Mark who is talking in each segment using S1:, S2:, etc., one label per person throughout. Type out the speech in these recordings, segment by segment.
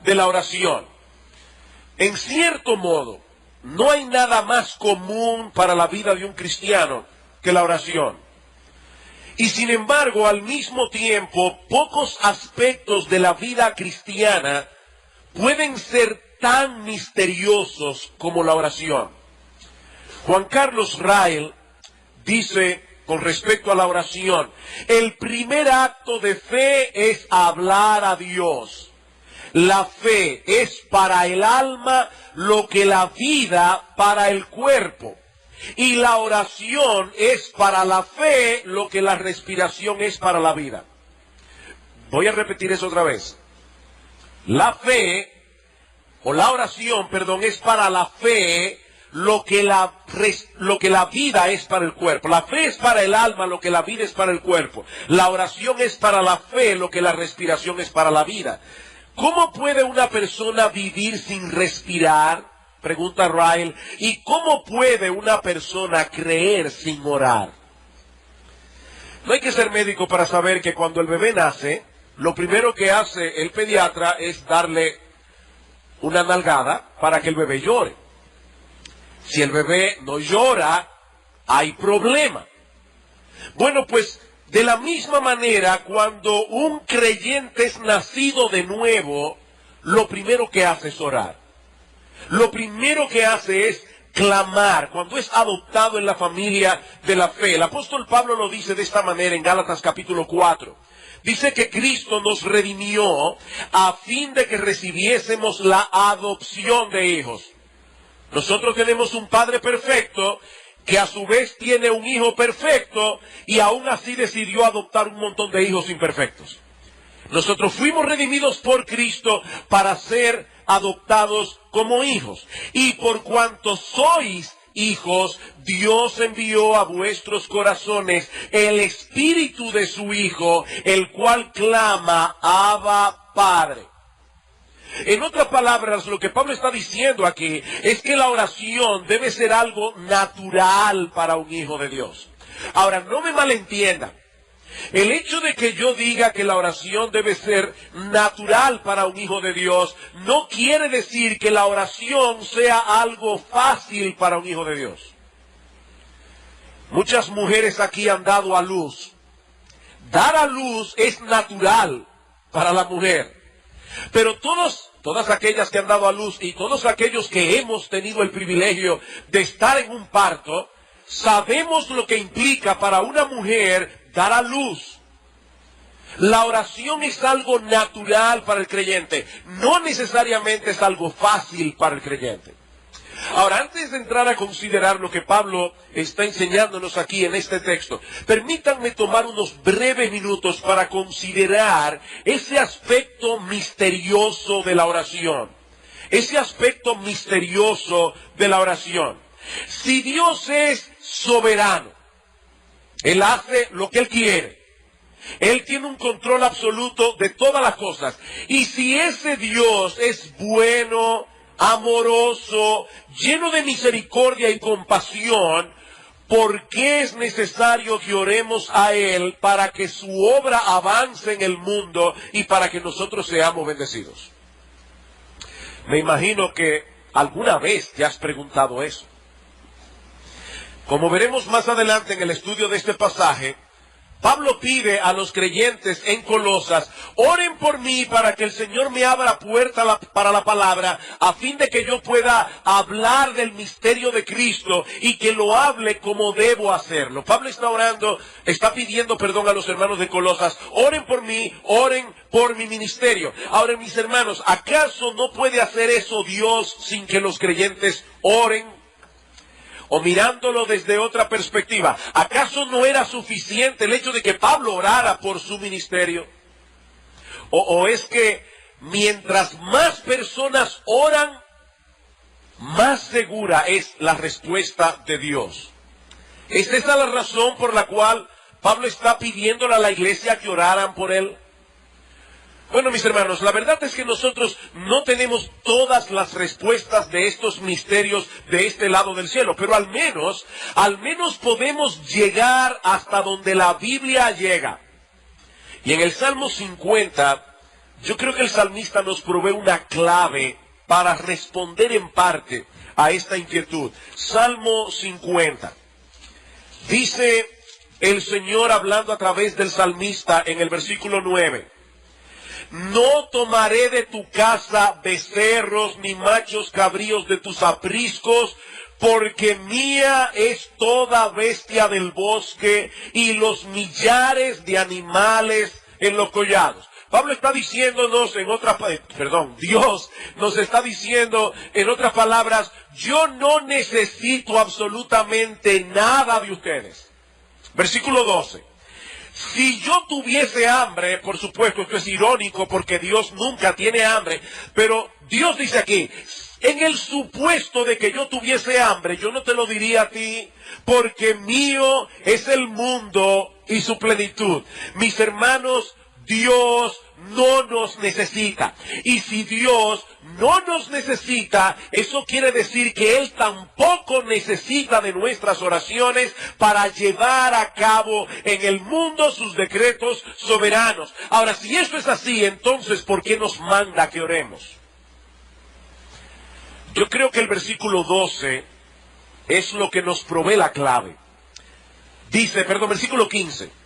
S1: de la oración. En cierto modo, no hay nada más común para la vida de un cristiano que la oración. Y sin embargo, al mismo tiempo, pocos aspectos de la vida cristiana pueden ser tan misteriosos como la oración. Juan Carlos Rael dice con respecto a la oración: el primer acto de fe es hablar a Dios. La fe es para el alma lo que la vida para el cuerpo. Y la oración es para la fe lo que la respiración es para la vida. Voy a repetir eso otra vez. La fe, o la oración, perdón, es para la fe lo que la vida es para el cuerpo. La fe es para el alma lo que la vida es para el cuerpo. La oración es para la fe lo que la respiración es para la vida. ¿Cómo puede una persona vivir sin respirar? Pregunta Rael. ¿Y cómo puede una persona creer sin orar? No hay que ser médico para saber que cuando el bebé nace, lo primero que hace el pediatra es darle una nalgada para que el bebé llore. Si el bebé no llora, hay problema. Bueno, pues de la misma manera, cuando un creyente es nacido de nuevo, lo primero que hace es orar. Lo primero que hace es clamar cuando es adoptado en la familia de la fe. El apóstol Pablo lo dice de esta manera en Gálatas capítulo 4. Dice que Cristo nos redimió a fin de que recibiésemos la adopción de hijos. Nosotros tenemos un Padre perfecto que a su vez tiene un hijo perfecto y aún así decidió adoptar un montón de hijos imperfectos. Nosotros fuimos redimidos por Cristo para ser adoptados como hijos. Y por cuanto sois hijos, Dios envió a vuestros corazones el Espíritu de su Hijo, el cual clama, Abba, Padre. En otras palabras, lo que Pablo está diciendo aquí es que la oración debe ser algo natural para un hijo de Dios. Ahora, no me malentiendan. El hecho de que yo diga que la oración debe ser natural para un hijo de Dios no quiere decir que la oración sea algo fácil para un hijo de Dios. Muchas mujeres aquí han dado a luz. Dar a luz es natural para la mujer. Pero todas aquellas que han dado a luz y todos aquellos que hemos tenido el privilegio de estar en un parto, sabemos lo que implica para una mujer dar a luz. La oración es algo natural para el creyente, no necesariamente es algo fácil para el creyente. Ahora, antes de entrar a considerar lo que Pablo está enseñándonos aquí en este texto, permítanme tomar unos breves minutos para considerar ese aspecto misterioso de la oración. Ese aspecto misterioso de la oración. Si Dios es soberano, Él hace lo que Él quiere. Él tiene un control absoluto de todas las cosas. Y si ese Dios es bueno, amoroso, lleno de misericordia y compasión, ¿por qué es necesario que oremos a Él para que su obra avance en el mundo y para que nosotros seamos bendecidos? Me imagino que alguna vez te has preguntado eso. Como veremos más adelante en el estudio de este pasaje, Pablo pide a los creyentes en Colosas: oren por mí para que el Señor me abra puerta para la palabra, a fin de que yo pueda hablar del misterio de Cristo y que lo hable como debo hacerlo. Pablo está pidiendo perdón a los hermanos de Colosas: oren por mí, oren por mi ministerio. Ahora, mis hermanos, ¿acaso no puede hacer eso Dios sin que los creyentes oren? O mirándolo desde otra perspectiva, ¿acaso no era suficiente el hecho de que Pablo orara por su ministerio? ¿O es que mientras más personas oran, más segura es la respuesta de Dios? ¿Es esa la razón por la cual Pablo está pidiéndole a la iglesia que oraran por él? Bueno, mis hermanos, la verdad es que nosotros no tenemos todas las respuestas de estos misterios de este lado del cielo, pero al menos podemos llegar hasta donde la Biblia llega. Y en el Salmo 50, yo creo que el salmista nos provee una clave para responder en parte a esta inquietud. Salmo 50. Dice el Señor hablando a través del salmista en el versículo 9. No tomaré de tu casa becerros ni machos cabríos de tus apriscos, porque mía es toda bestia del bosque y los millares de animales en los collados. Pablo está diciéndonos Dios nos está diciendo en otras palabras, yo no necesito absolutamente nada de ustedes. Versículo 12. Si yo tuviese hambre, por supuesto, esto es irónico porque Dios nunca tiene hambre, pero Dios dice aquí, en el supuesto de que yo tuviese hambre, yo no te lo diría a ti, porque mío es el mundo y su plenitud. Mis hermanos, Dios no nos necesita. Y si Dios no nos necesita, eso quiere decir que Él tampoco necesita de nuestras oraciones para llevar a cabo en el mundo sus decretos soberanos. Ahora, si esto es así, entonces, ¿por qué nos manda que oremos? Yo creo que el versículo 12 es lo que nos provee la clave. Versículo 15.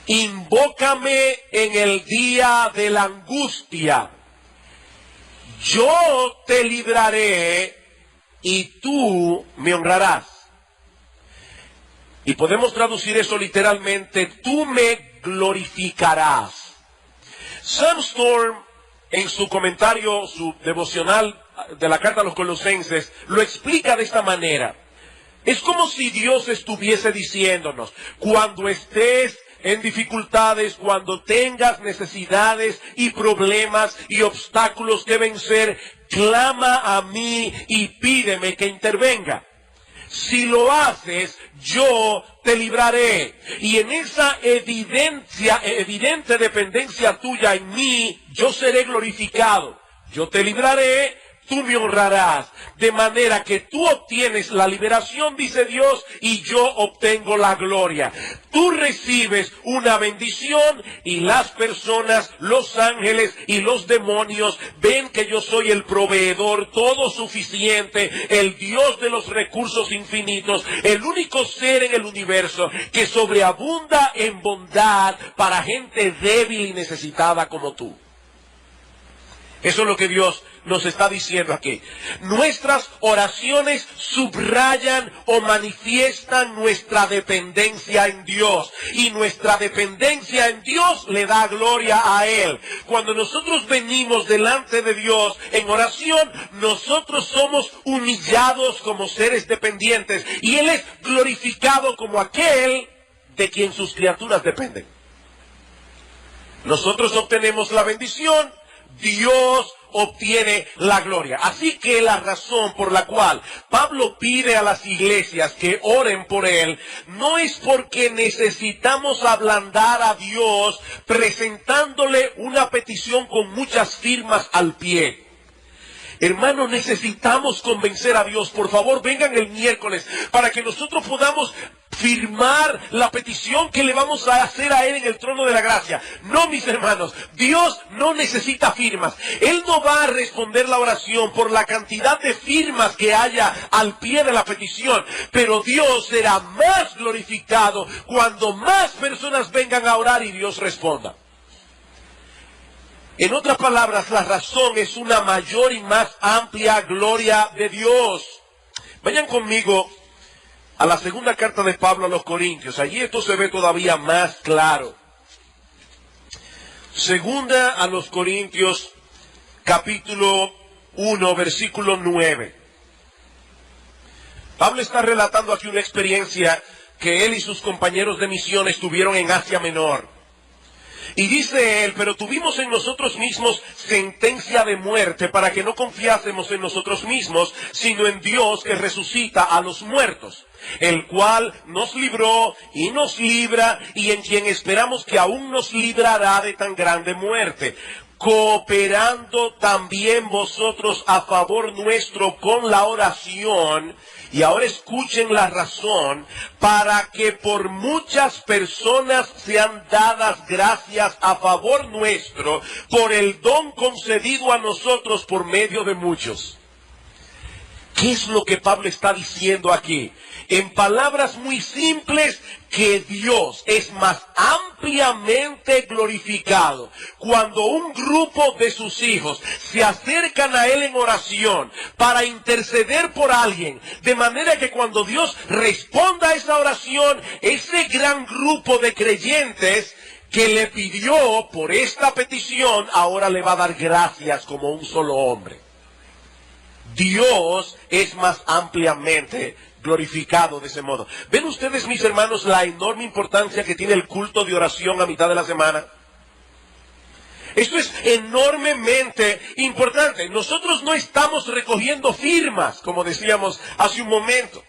S1: Invócame en el día de la angustia. Yo te libraré y tú me honrarás. Y podemos traducir eso literalmente, tú me glorificarás. Sam Storm, en su comentario, su devocional de la carta a los Colosenses, lo explica de esta manera. Es como si Dios estuviese diciéndonos, cuando estés en dificultades, cuando tengas necesidades y problemas y obstáculos que vencer, clama a mí y pídeme que intervenga. Si lo haces, yo te libraré. Y en esa evidente dependencia tuya en mí, yo seré glorificado. Yo te libraré, tú me honrarás. De manera que tú obtienes la liberación, dice Dios, y yo obtengo la gloria. Tú recibes una bendición y las personas, los ángeles y los demonios ven que yo soy el proveedor todo suficiente, el Dios de los recursos infinitos, el único ser en el universo que sobreabunda en bondad para gente débil y necesitada como tú. Eso es lo que Dios nos está diciendo aquí. Nuestras oraciones subrayan o manifiestan nuestra dependencia en Dios. Y nuestra dependencia en Dios le da gloria a Él. Cuando nosotros venimos delante de Dios en oración, nosotros somos humillados como seres dependientes. Y Él es glorificado como aquel de quien sus criaturas dependen. Nosotros obtenemos la bendición, Dios obtiene la gloria. Así que la razón por la cual Pablo pide a las iglesias que oren por él no es porque necesitamos ablandar a Dios presentándole una petición con muchas firmas al pie. Hermanos, necesitamos convencer a Dios. Por favor, vengan el miércoles para que nosotros podamos firmar la petición que le vamos a hacer a Él en el trono de la gracia. No, mis hermanos, Dios no necesita firmas. Él no va a responder la oración por la cantidad de firmas que haya al pie de la petición, pero Dios será más glorificado cuando más personas vengan a orar y Dios responda. En otras palabras, la razón es una mayor y más amplia gloria de Dios. Vayan conmigo a la segunda carta de Pablo a los Corintios. Allí esto se ve todavía más claro. Segunda a los Corintios, capítulo 1, versículo 9. Pablo está relatando aquí una experiencia que él y sus compañeros de misiones tuvieron en Asia Menor. Y dice él, pero tuvimos en nosotros mismos sentencia de muerte para que no confiásemos en nosotros mismos, sino en Dios que resucita a los muertos, el cual nos libró y nos libra y en quien esperamos que aún nos librará de tan grande muerte. cooperando también vosotros a favor nuestro con la oración. Y ahora escuchen la razón: para que por muchas personas sean dadas gracias a favor nuestro por el don concedido a nosotros por medio de muchos. ¿Qué es lo que Pablo está diciendo aquí? En palabras muy simples, que Dios es más ampliamente glorificado cuando un grupo de sus hijos se acercan a Él en oración para interceder por alguien, de manera que cuando Dios responda a esa oración, ese gran grupo de creyentes que le pidió por esta petición, ahora le va a dar gracias como un solo hombre. Dios es más ampliamente glorificado de ese modo. ¿Ven ustedes, mis hermanos, la enorme importancia que tiene el culto de oración a mitad de la semana? Esto es enormemente importante. Nosotros no estamos recogiendo firmas, como decíamos hace un momento.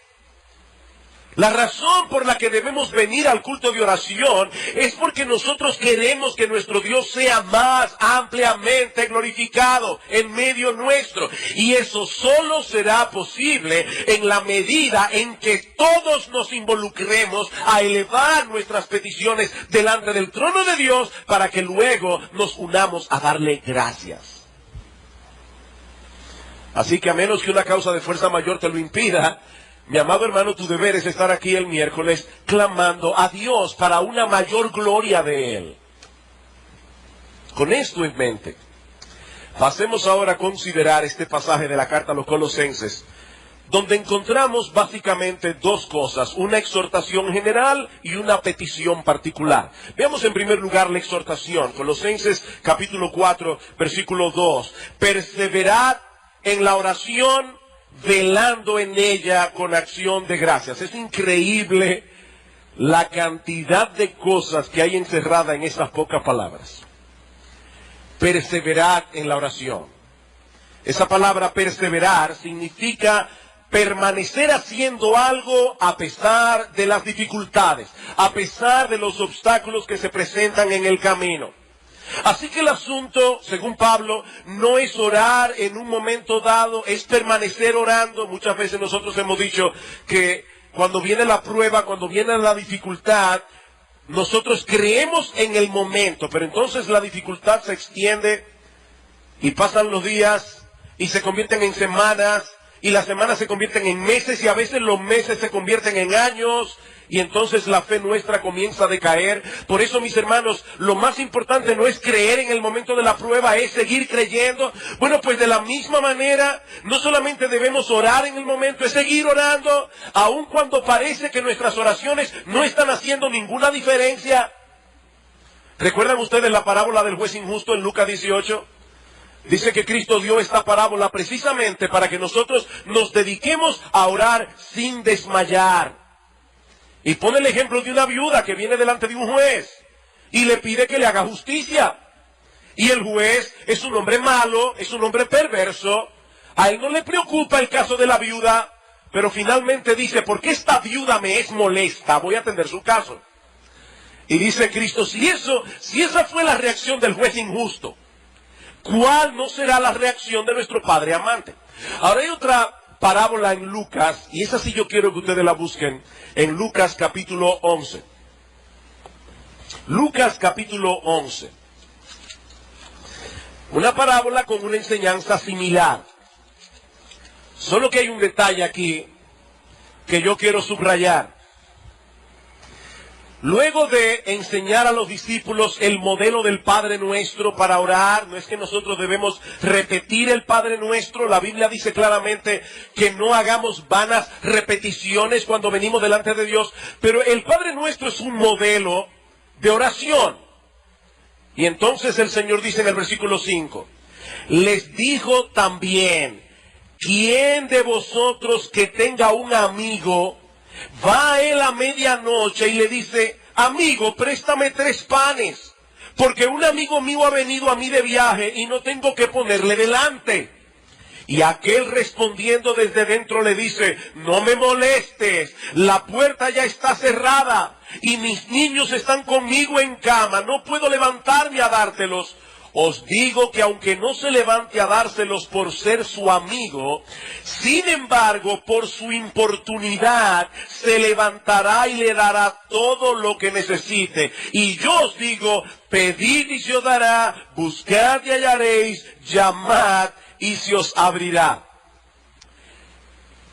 S1: La razón por la que debemos venir al culto de oración es porque nosotros queremos que nuestro Dios sea más ampliamente glorificado en medio nuestro. Y eso solo será posible en la medida en que todos nos involucremos a elevar nuestras peticiones delante del trono de Dios, para que luego nos unamos a darle gracias. Así que, a menos que una causa de fuerza mayor te lo impida, mi amado hermano, tu deber es estar aquí el miércoles clamando a Dios para una mayor gloria de Él. Con esto en mente, pasemos ahora a considerar este pasaje de la carta a los Colosenses, donde encontramos básicamente dos cosas: una exhortación general y una petición particular. Veamos en primer lugar la exhortación. Colosenses capítulo 4, versículo 2. Perseverad en la oración, velando en ella con acción de gracias. Es increíble la cantidad de cosas que hay encerrada en esas pocas palabras. Perseverad en la oración. Esa palabra perseverar significa permanecer haciendo algo a pesar de las dificultades, a pesar de los obstáculos que se presentan en el camino. Así que el asunto, según Pablo, no es orar en un momento dado, es permanecer orando. Muchas veces nosotros hemos dicho que cuando viene la prueba, cuando viene la dificultad, nosotros creemos en el momento, pero entonces la dificultad se extiende y pasan los días y se convierten en semanas, y las semanas se convierten en meses, y a veces los meses se convierten en años, y entonces la fe nuestra comienza a decaer. Por eso, mis hermanos, lo más importante no es creer en el momento de la prueba, es seguir creyendo. Bueno, pues de la misma manera, no solamente debemos orar en el momento, es seguir orando, aun cuando parece que nuestras oraciones no están haciendo ninguna diferencia. ¿Recuerdan ustedes la parábola del juez injusto en Lucas 18? Dice que Cristo dio esta parábola precisamente para que nosotros nos dediquemos a orar sin desmayar. Y pone el ejemplo de una viuda que viene delante de un juez y le pide que le haga justicia. Y el juez es un hombre malo, es un hombre perverso. A él no le preocupa el caso de la viuda, pero finalmente dice: ¿por qué esta viuda me es molesta? Voy a atender su caso. Y dice Cristo: si esa fue la reacción del juez injusto, ¿cuál no será la reacción de nuestro Padre amante? Ahora hay otra parábola en Lucas, y esa sí yo quiero que ustedes la busquen, en Lucas capítulo 11. Lucas capítulo 11. Una parábola con una enseñanza similar. Solo que hay un detalle aquí que yo quiero subrayar. Luego de enseñar a los discípulos el modelo del Padre Nuestro para orar, no es que nosotros debemos repetir el Padre Nuestro. La Biblia dice claramente que no hagamos vanas repeticiones cuando venimos delante de Dios, pero el Padre Nuestro es un modelo de oración. Y entonces el Señor dice en el versículo 5, les dijo también: ¿quién de vosotros que tenga un amigo va a él a medianoche y le dice: amigo, préstame 3 panes, porque un amigo mío ha venido a mí de viaje y no tengo que ponerle delante? Y aquel respondiendo desde dentro le dice: no me molestes, la puerta ya está cerrada y mis niños están conmigo en cama, no puedo levantarme a dártelos. Os digo que aunque no se levante a dárselos por ser su amigo, sin embargo, por su importunidad, se levantará y le dará todo lo que necesite. Y yo os digo, pedid y se os dará, buscad y hallaréis, llamad y se os abrirá.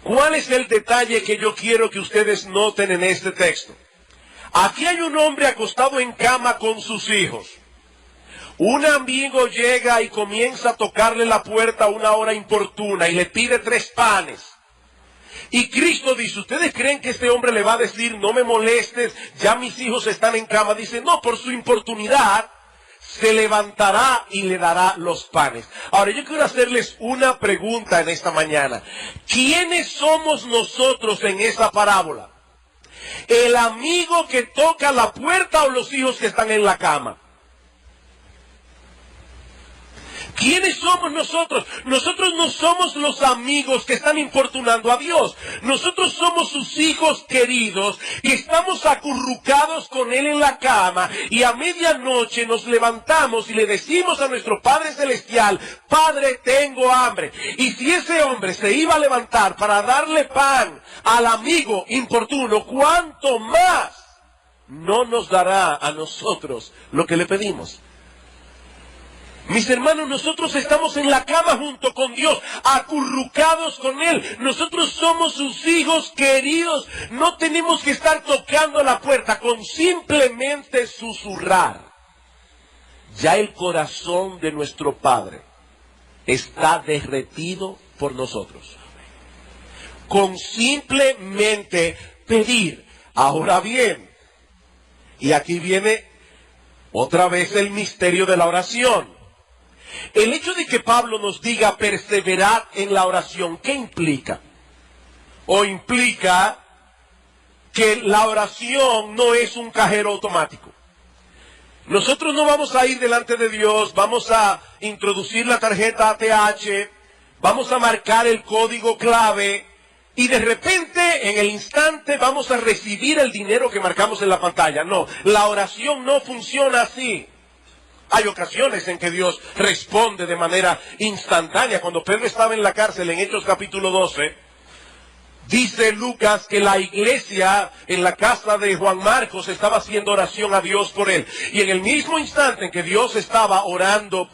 S1: ¿Cuál es el detalle que yo quiero que ustedes noten en este texto? Aquí hay un hombre acostado en cama con sus hijos. Un amigo llega y comienza a tocarle la puerta a una hora importuna y le pide 3 panes. Y Cristo dice, ¿ustedes creen que este hombre le va a decir, no me molestes, ya mis hijos están en cama? Dice, no, por su importunidad se levantará y le dará los panes. Ahora, yo quiero hacerles una pregunta en esta mañana. ¿Quiénes somos nosotros en esa parábola? ¿El amigo que toca la puerta o los hijos que están en la cama? ¿Quiénes somos nosotros? Nosotros no somos los amigos que están importunando a Dios. Nosotros somos sus hijos queridos que estamos acurrucados con Él en la cama y a medianoche nos levantamos y le decimos a nuestro Padre Celestial, Padre, tengo hambre. Y si ese hombre se iba a levantar para darle pan al amigo importuno, ¿cuánto más no nos dará a nosotros lo que le pedimos? Mis hermanos, nosotros estamos en la cama junto con Dios, acurrucados con Él. Nosotros somos sus hijos queridos. No tenemos que estar tocando la puerta, con simplemente susurrar. Ya el corazón de nuestro Padre está derretido por nosotros. Con simplemente pedir. Ahora bien, y aquí viene otra vez el misterio de la oración. El hecho de que Pablo nos diga perseverad en la oración, ¿qué implica? O implica que la oración no es un cajero automático. Nosotros no vamos a ir delante de Dios, vamos a introducir la tarjeta ATH, vamos a marcar el código clave y de repente, en el instante, vamos a recibir el dinero que marcamos en la pantalla. No, la oración no funciona así. Hay ocasiones en que Dios responde de manera instantánea. Cuando Pedro estaba en la cárcel, en Hechos capítulo 12, dice Lucas que la iglesia en la casa de Juan Marcos estaba haciendo oración a Dios por él. Y en el mismo instante en que Dios estaba orando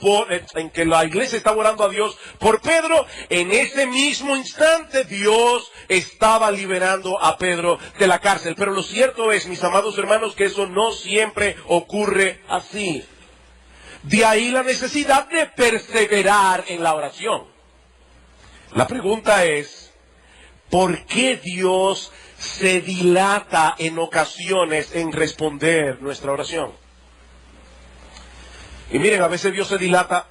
S1: en que la iglesia estaba orando a Dios por Pedro, en ese mismo instante Dios estaba liberando a Pedro de la cárcel. Pero lo cierto es, mis amados hermanos, que eso no siempre ocurre así. De ahí la necesidad de perseverar en la oración. La pregunta es, ¿por qué Dios se dilata en ocasiones en responder nuestra oración? Y miren, a veces Dios se dilata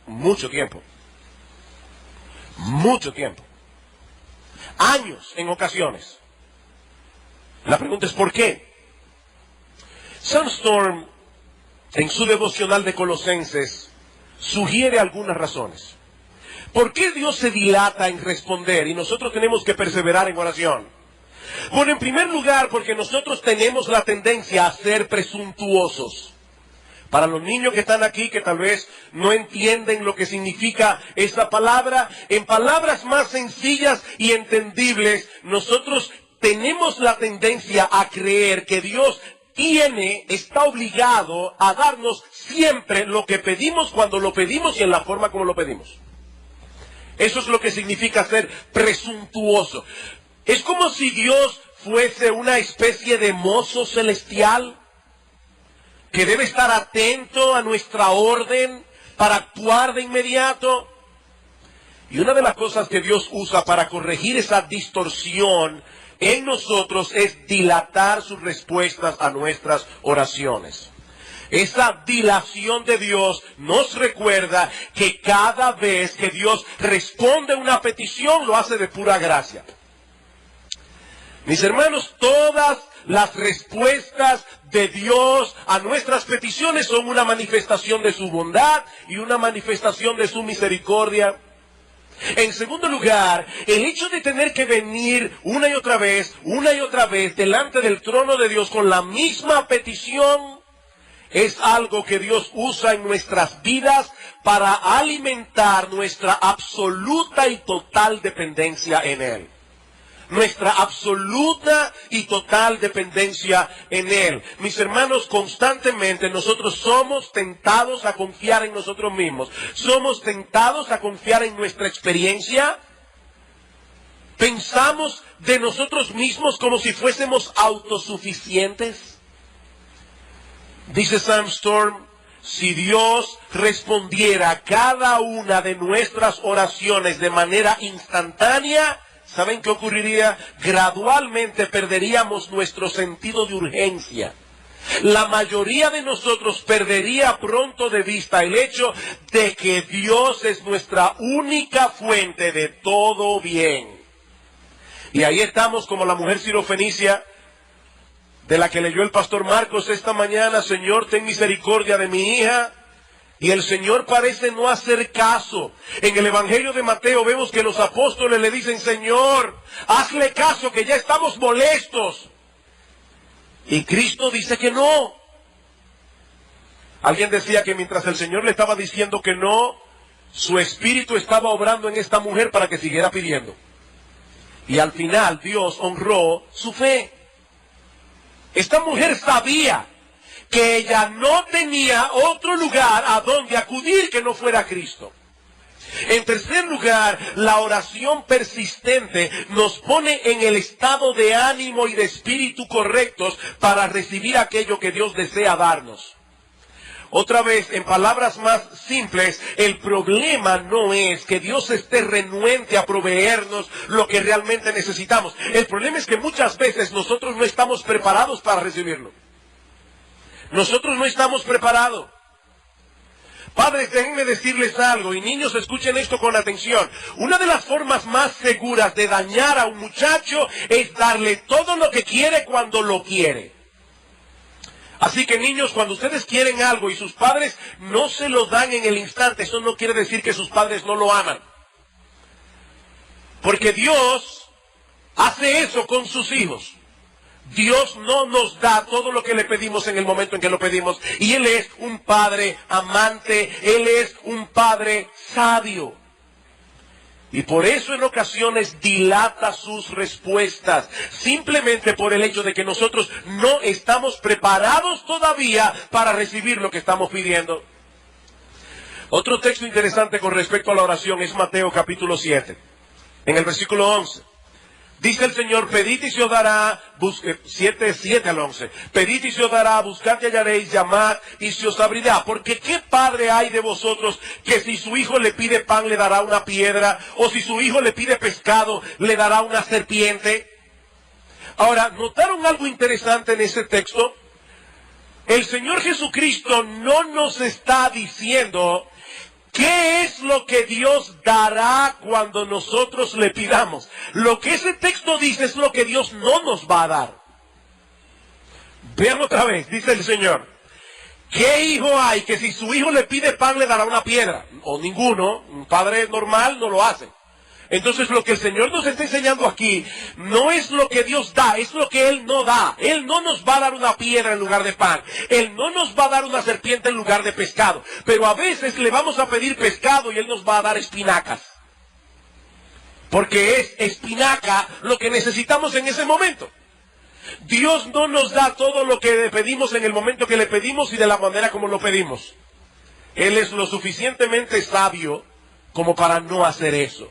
S1: mucho tiempo. Mucho tiempo. Años en ocasiones. La pregunta es, ¿por qué? Sandstorm, en su devocional de Colosenses, sugiere algunas razones. ¿Por qué Dios se dilata en responder y nosotros tenemos que perseverar en oración? Bueno, en primer lugar, porque nosotros tenemos la tendencia a ser presuntuosos. Para los niños que están aquí, que tal vez no entienden lo que significa esta palabra, en palabras más sencillas y entendibles, nosotros tenemos la tendencia a creer que Dios está obligado a darnos siempre lo que pedimos cuando lo pedimos y en la forma como lo pedimos. Eso es lo que significa ser presuntuoso. Es como si Dios fuese una especie de mozo celestial que debe estar atento a nuestra orden para actuar de inmediato. Y una de las cosas que Dios usa para corregir esa distorsión en nosotros es dilatar sus respuestas a nuestras oraciones. Esa dilación de Dios nos recuerda que cada vez que Dios responde a una petición, lo hace de pura gracia. Mis hermanos, todas las respuestas de Dios a nuestras peticiones son una manifestación de su bondad y una manifestación de su misericordia. En segundo lugar, el hecho de tener que venir una y otra vez delante del trono de Dios con la misma petición, es algo que Dios usa en nuestras vidas para alimentar nuestra absoluta y total dependencia en Él. Nuestra absoluta y total dependencia en Él. Mis hermanos, constantemente nosotros somos tentados a confiar en nosotros mismos. Somos tentados a confiar en nuestra experiencia. Pensamos de nosotros mismos como si fuésemos autosuficientes. Dice Sam Storm, si Dios respondiera a cada una de nuestras oraciones de manera instantánea, ¿saben qué ocurriría? Gradualmente perderíamos nuestro sentido de urgencia. La mayoría de nosotros perdería pronto de vista el hecho de que Dios es nuestra única fuente de todo bien. Y ahí estamos como la mujer sirofenicia de la que leyó el pastor Marcos esta mañana. Señor, ten misericordia de mi hija. Y el Señor parece no hacer caso. En el Evangelio de Mateo vemos que los apóstoles le dicen, Señor, hazle caso que ya estamos molestos. Y Cristo dice que no. Alguien decía que mientras el Señor le estaba diciendo que no, su espíritu estaba obrando en esta mujer para que siguiera pidiendo. Y al final Dios honró su fe. Esta mujer sabía que ella no tenía otro lugar a donde acudir que no fuera Cristo. En tercer lugar, la oración persistente nos pone en el estado de ánimo y de espíritu correctos para recibir aquello que Dios desea darnos. Otra vez, en palabras más simples, el problema no es que Dios esté renuente a proveernos lo que realmente necesitamos. El problema es que muchas veces nosotros no estamos preparados para recibirlo. Nosotros no estamos preparados. Padres, déjenme decirles algo, y niños, escuchen esto con atención. Una de las formas más seguras de dañar a un muchacho es darle todo lo que quiere cuando lo quiere. Así que niños, cuando ustedes quieren algo y sus padres no se lo dan en el instante, eso no quiere decir que sus padres no lo aman. Porque Dios hace eso con sus hijos. Dios no nos da todo lo que le pedimos en el momento en que lo pedimos. Y Él es un Padre amante, Él es un Padre sabio. Y por eso en ocasiones dilata sus respuestas, simplemente por el hecho de que nosotros no estamos preparados todavía para recibir lo que estamos pidiendo. Otro texto interesante con respecto a la oración es Mateo capítulo 7, en el versículo 11. Dice el Señor, pedid y se os dará, 7 al 11, pedid y se os dará, buscad y hallaréis, llamad y se os abrirá. Porque ¿qué padre hay de vosotros que si su hijo le pide pan le dará una piedra? O si su hijo le pide pescado le dará una serpiente. Ahora, ¿notaron algo interesante en ese texto? El Señor Jesucristo no nos está diciendo ¿qué es lo que Dios dará cuando nosotros le pidamos? Lo que ese texto dice es lo que Dios no nos va a dar. Vean otra vez, dice el Señor. ¿Qué hijo hay que si su hijo le pide pan le dará una piedra? O ninguno, un padre normal no lo hace. Entonces lo que el Señor nos está enseñando aquí no es lo que Dios da, es lo que Él no da. Él no nos va a dar una piedra en lugar de pan. Él no nos va a dar una serpiente en lugar de pescado. Pero a veces le vamos a pedir pescado y Él nos va a dar espinacas. Porque es espinaca lo que necesitamos en ese momento. Dios no nos da todo lo que le pedimos en el momento que le pedimos y de la manera como lo pedimos. Él es lo suficientemente sabio como para no hacer eso.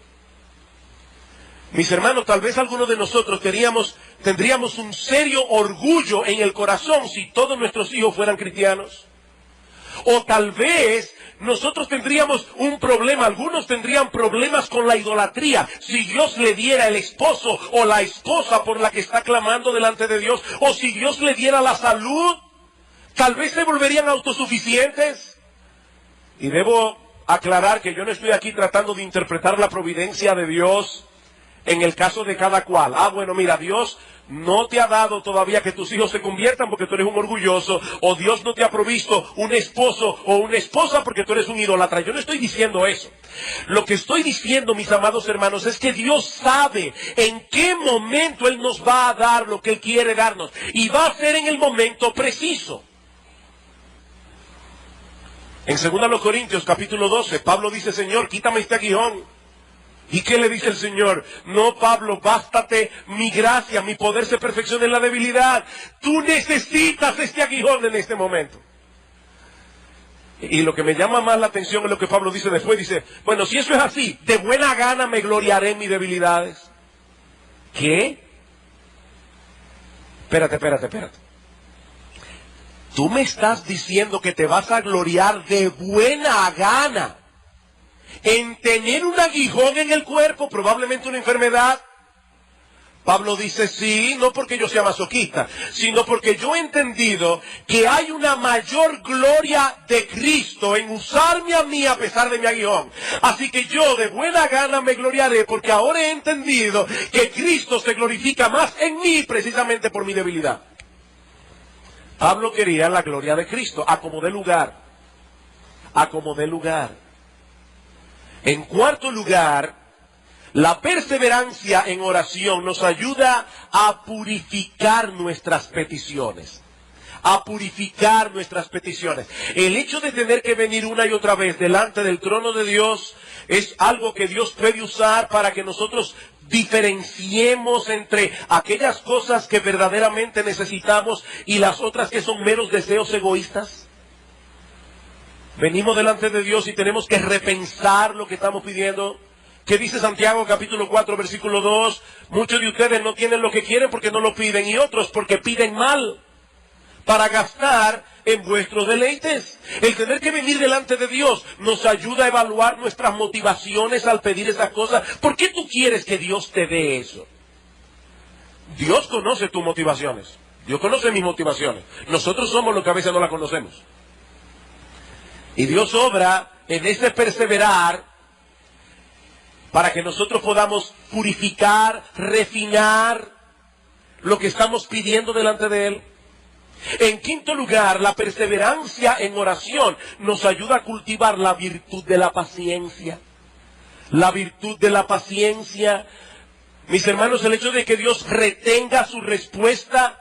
S1: Mis hermanos, tal vez algunos de nosotros tendríamos un serio orgullo en el corazón si todos nuestros hijos fueran cristianos. O tal vez nosotros tendríamos un problema, algunos tendrían problemas con la idolatría. Si Dios le diera el esposo o la esposa por la que está clamando delante de Dios, o si Dios le diera la salud, tal vez se volverían autosuficientes. Y debo aclarar que yo no estoy aquí tratando de interpretar la providencia de Dios en el caso de cada cual. Bueno, mira, Dios no te ha dado todavía que tus hijos se conviertan porque tú eres un orgulloso, o Dios no te ha provisto un esposo o una esposa porque tú eres un idólatra. Yo no estoy diciendo eso. Lo que estoy diciendo, mis amados hermanos, es que Dios sabe en qué momento Él nos va a dar lo que Él quiere darnos, y va a ser en el momento preciso. En 2 Corintios capítulo 12, Pablo dice, Señor, quítame este aguijón. ¿Y qué le dice el Señor? No, Pablo, bástate mi gracia, mi poder se perfecciona en la debilidad. Tú necesitas este aguijón en este momento. Y lo que me llama más la atención es lo que Pablo dice después. Dice, bueno, si eso es así, de buena gana me gloriaré en mis debilidades. ¿Qué? Espérate. Tú me estás diciendo que te vas a gloriar de buena gana en tener un aguijón en el cuerpo, probablemente una enfermedad. Pablo dice, sí, no porque yo sea masoquista, sino porque yo he entendido que hay una mayor gloria de Cristo en usarme a mí a pesar de mi aguijón. Así que yo de buena gana me gloriaré porque ahora he entendido que Cristo se glorifica más en mí precisamente por mi debilidad. Pablo quería la gloria de Cristo, a como dé lugar. En cuarto lugar, la perseverancia en oración nos ayuda a purificar nuestras peticiones. El hecho de tener que venir una y otra vez delante del trono de Dios es algo que Dios puede usar para que nosotros diferenciemos entre aquellas cosas que verdaderamente necesitamos y las otras que son meros deseos egoístas. Venimos delante de Dios y tenemos que repensar lo que estamos pidiendo. ¿Qué dice Santiago capítulo 4 versículo 2? Muchos de ustedes no tienen lo que quieren porque no lo piden, y otros porque piden mal para gastar en vuestros deleites. El tener que venir delante de Dios nos ayuda a evaluar nuestras motivaciones al pedir esas cosas. ¿Por qué tú quieres que Dios te dé eso? Dios conoce tus motivaciones. Dios conoce mis motivaciones. Nosotros somos los que a veces no las conocemos. Y Dios obra en ese perseverar para que nosotros podamos purificar, refinar lo que estamos pidiendo delante de Él. En quinto lugar, la perseverancia en oración nos ayuda a cultivar la virtud de la paciencia. La virtud de la paciencia. Mis hermanos, el hecho de que Dios retenga su respuesta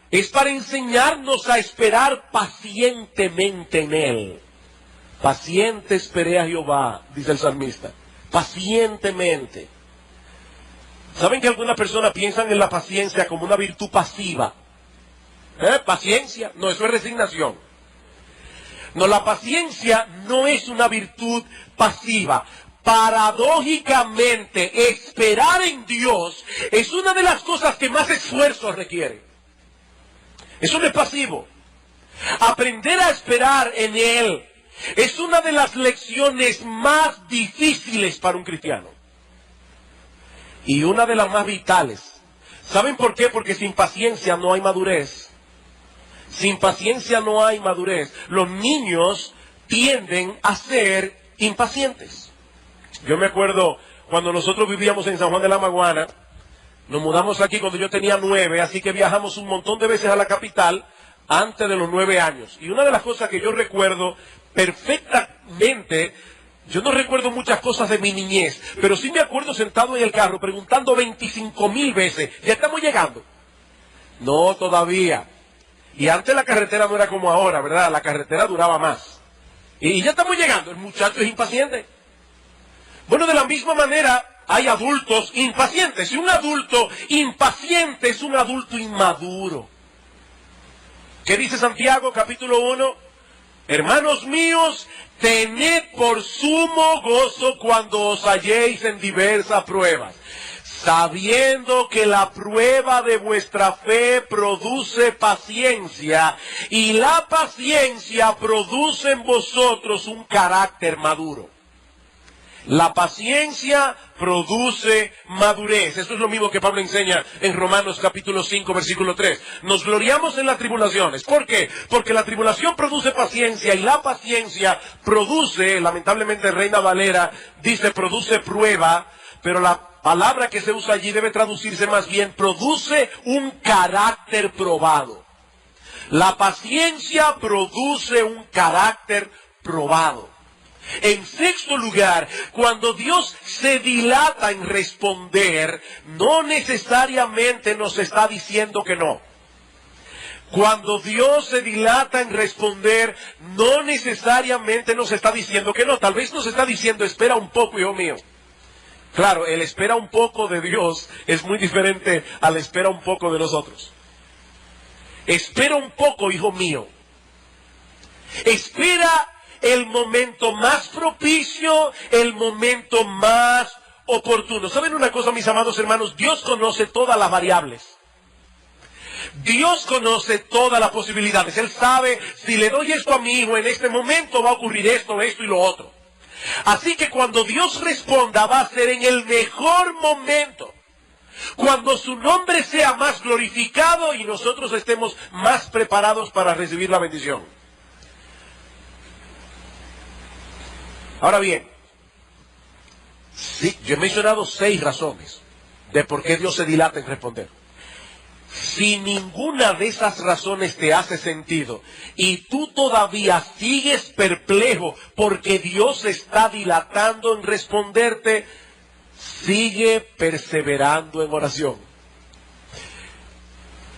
S1: es para enseñarnos a esperar pacientemente en Él. Paciente esperé a Jehová, dice el salmista. Pacientemente. ¿Saben que algunas personas piensan en la paciencia como una virtud pasiva? Paciencia, no, eso es resignación. No, la paciencia no es una virtud pasiva. Paradójicamente, esperar en Dios es una de las cosas que más esfuerzo requiere. Eso no es pasivo. Aprender a esperar en Él es una de las lecciones más difíciles para un cristiano. Y una de las más vitales. ¿Saben por qué? Porque sin paciencia no hay madurez. Sin paciencia no hay madurez. Los niños tienden a ser impacientes. Yo me acuerdo cuando nosotros vivíamos en San Juan de la Maguana. Nos mudamos aquí cuando yo tenía 9, así que viajamos un montón de veces a la capital antes de los 9 años. Y una de las cosas que yo recuerdo perfectamente, yo no recuerdo muchas cosas de mi niñez, pero sí me acuerdo sentado en el carro preguntando 25,000 veces, ¿ya estamos llegando? No, todavía. Y antes la carretera no era como ahora, ¿verdad? La carretera duraba más. Y ya estamos llegando, el muchacho es impaciente. Bueno, de la misma manera hay adultos impacientes. Y un adulto impaciente es un adulto inmaduro. ¿Qué dice Santiago capítulo 1? Hermanos míos, tened por sumo gozo cuando os halléis en diversas pruebas, sabiendo que la prueba de vuestra fe produce paciencia, y la paciencia produce en vosotros un carácter maduro. La paciencia produce madurez. Eso es lo mismo que Pablo enseña en Romanos capítulo 5, versículo 3. Nos gloriamos en las tribulaciones. ¿Por qué? Porque la tribulación produce paciencia y la paciencia produce, lamentablemente Reina Valera dice produce prueba, pero la palabra que se usa allí debe traducirse más bien, produce un carácter probado. La paciencia produce un carácter probado. En sexto lugar, cuando Dios se dilata en responder, no necesariamente nos está diciendo que no. Cuando Dios se dilata en responder, no necesariamente nos está diciendo que no. Tal vez nos está diciendo, espera un poco, hijo mío. Claro, el espera un poco de Dios es muy diferente al espera un poco de nosotros. Espera un poco, hijo mío. Espera el momento más propicio, el momento más oportuno. ¿Saben una cosa, mis amados hermanos? Dios conoce todas las variables. Dios conoce todas las posibilidades. Él sabe, si le doy esto a mi hijo, en este momento va a ocurrir esto, esto y lo otro. Así que cuando Dios responda, va a ser en el mejor momento. Cuando su nombre sea más glorificado y nosotros estemos más preparados para recibir la bendición. Ahora bien, sí, yo he mencionado 6 razones de por qué Dios se dilata en responder. Si ninguna de esas razones te hace sentido y tú todavía sigues perplejo porque Dios se está dilatando en responderte, sigue perseverando en oración.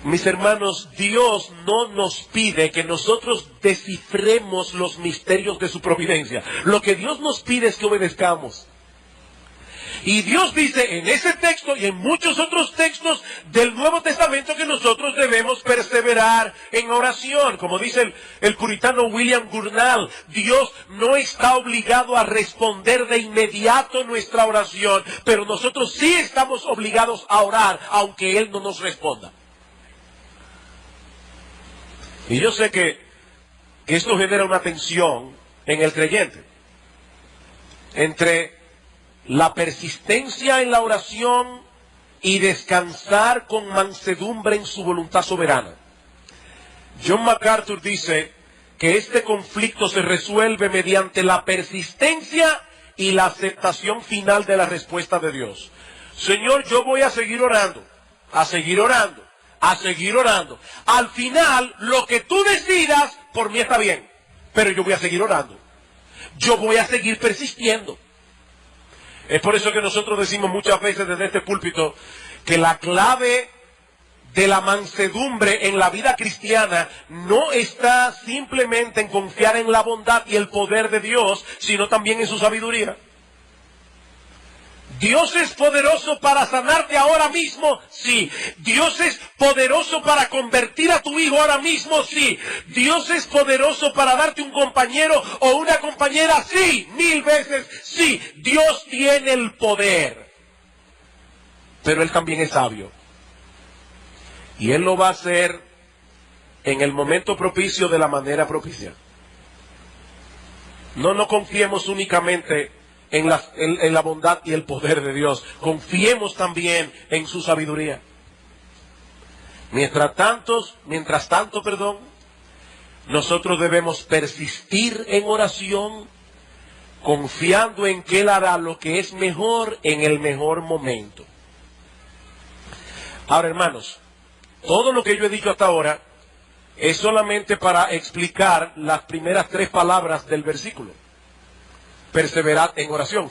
S1: Mis hermanos, Dios no nos pide que nosotros descifremos los misterios de su providencia. Lo que Dios nos pide es que obedezcamos. Y Dios dice en ese texto y en muchos otros textos del Nuevo Testamento que nosotros debemos perseverar en oración. Como dice el puritano William Gurnall, Dios no está obligado a responder de inmediato nuestra oración, pero nosotros sí estamos obligados a orar, aunque Él no nos responda. Y yo sé que esto genera una tensión en el creyente entre la persistencia en la oración y descansar con mansedumbre en su voluntad soberana. John MacArthur dice que este conflicto se resuelve mediante la persistencia y la aceptación final de la respuesta de Dios. Señor, yo voy a seguir orando, a seguir orando, a seguir orando. Al final, lo que tú decidas, por mí está bien, pero yo voy a seguir orando. Yo voy a seguir persistiendo. Es por eso que nosotros decimos muchas veces desde este púlpito que la clave de la mansedumbre en la vida cristiana no está simplemente en confiar en la bondad y el poder de Dios, sino también en su sabiduría. ¿Dios es poderoso para sanarte ahora mismo? Sí. ¿Dios es poderoso para convertir a tu hijo ahora mismo? Sí. ¿Dios es poderoso para darte un compañero o una compañera? Sí. 1000 veces sí. Dios tiene el poder. Pero Él también es sabio. Y Él lo va a hacer en el momento propicio de la manera propicia. No confiemos únicamente en la bondad y el poder de Dios. Confiemos también en su sabiduría. Mientras tanto, nosotros debemos persistir en oración, confiando en que Él hará lo que es mejor en el mejor momento. Ahora, hermanos, todo lo que yo he dicho hasta ahora es solamente para explicar las primeras 3 palabras del versículo. Perseverad en oración.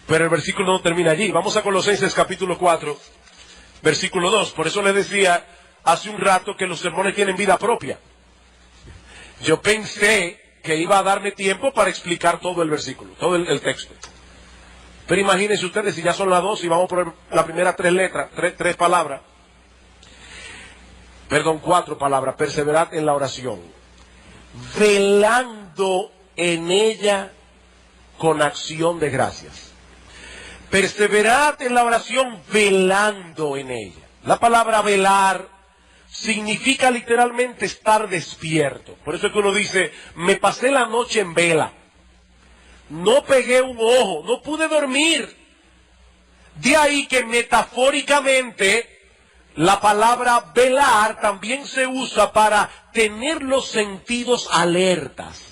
S1: Pero el versículo no termina allí. Vamos a Colosenses capítulo 4, versículo 2. Por eso les decía hace un rato que los sermones tienen vida propia. Yo pensé que iba a darme tiempo para explicar todo el versículo, todo el texto. Pero imagínense ustedes, si ya son las 2 y vamos por la primera 3 letras, 3 palabras. 4 palabras. Perseverad en la oración, velando en ella con acción de gracias. Perseverad en la oración velando en ella. La palabra velar significa literalmente estar despierto. Por eso es que uno dice, me pasé la noche en vela. No pegué un ojo, no pude dormir. De ahí que metafóricamente la palabra velar también se usa para tener los sentidos alertas.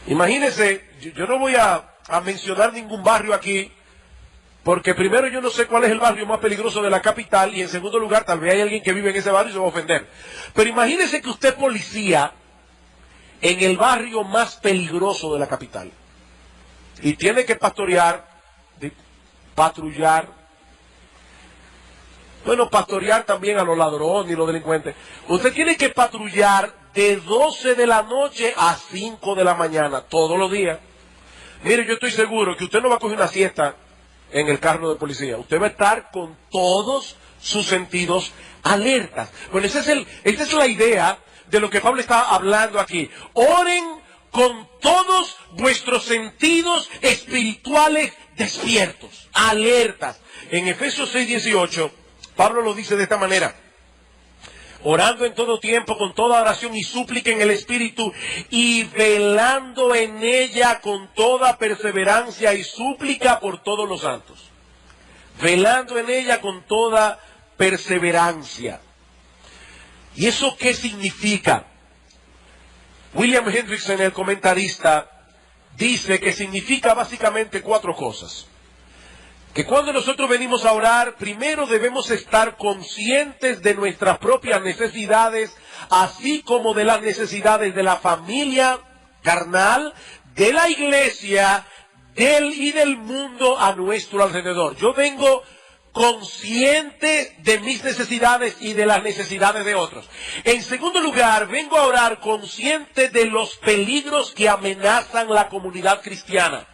S1: Imagínense, yo no voy a mencionar ningún barrio aquí, porque primero yo no sé cuál es el barrio más peligroso de la capital, y en segundo lugar tal vez hay alguien que vive en ese barrio y se va a ofender. Pero imagínense que usted es policía en el barrio más peligroso de la capital, y tiene que patrullar Bueno, pastorear también a los ladrones y los delincuentes. Usted tiene que patrullar de 12 de la noche a 5 de la mañana, todos los días. Mire, yo estoy seguro que usted no va a coger una siesta en el carro de policía. Usted va a estar con todos sus sentidos alertas. Bueno, esa es la idea de lo que Pablo está hablando aquí. Oren con todos vuestros sentidos espirituales despiertos, alertas. En Efesios 6:18, Pablo lo dice de esta manera: orando en todo tiempo, con toda oración y súplica en el Espíritu, y velando en ella con toda perseverancia y súplica por todos los santos. Velando en ella con toda perseverancia. ¿Y eso qué significa? William Hendrickson, el comentarista, dice que significa básicamente 4 cosas. Que cuando nosotros venimos a orar, primero debemos estar conscientes de nuestras propias necesidades, así como de las necesidades de la familia carnal, de la iglesia, y del mundo a nuestro alrededor. Yo vengo consciente de mis necesidades y de las necesidades de otros. En segundo lugar, vengo a orar consciente de los peligros que amenazan la comunidad cristiana.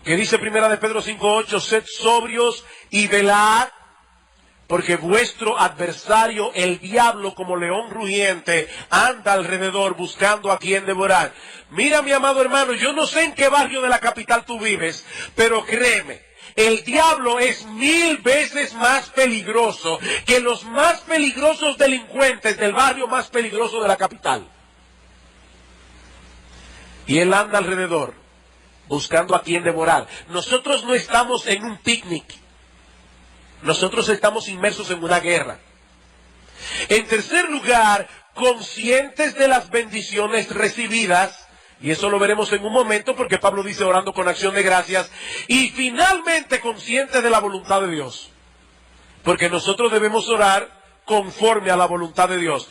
S1: Que dice primera de Pedro 5:8, sed sobrios y velad, porque vuestro adversario, el diablo, como león rugiente, anda alrededor buscando a quien devorar. Mira, mi amado hermano, yo no sé en qué barrio de la capital tú vives, pero créeme, el diablo es 1000 veces más peligroso que los más peligrosos delincuentes del barrio más peligroso de la capital. Y él anda alrededor buscando a quien devorar. Nosotros no estamos en un picnic. Nosotros estamos inmersos en una guerra. En tercer lugar, conscientes de las bendiciones recibidas. Y eso lo veremos en un momento porque Pablo dice orando con acción de gracias. Y finalmente conscientes de la voluntad de Dios. Porque nosotros debemos orar conforme a la voluntad de Dios.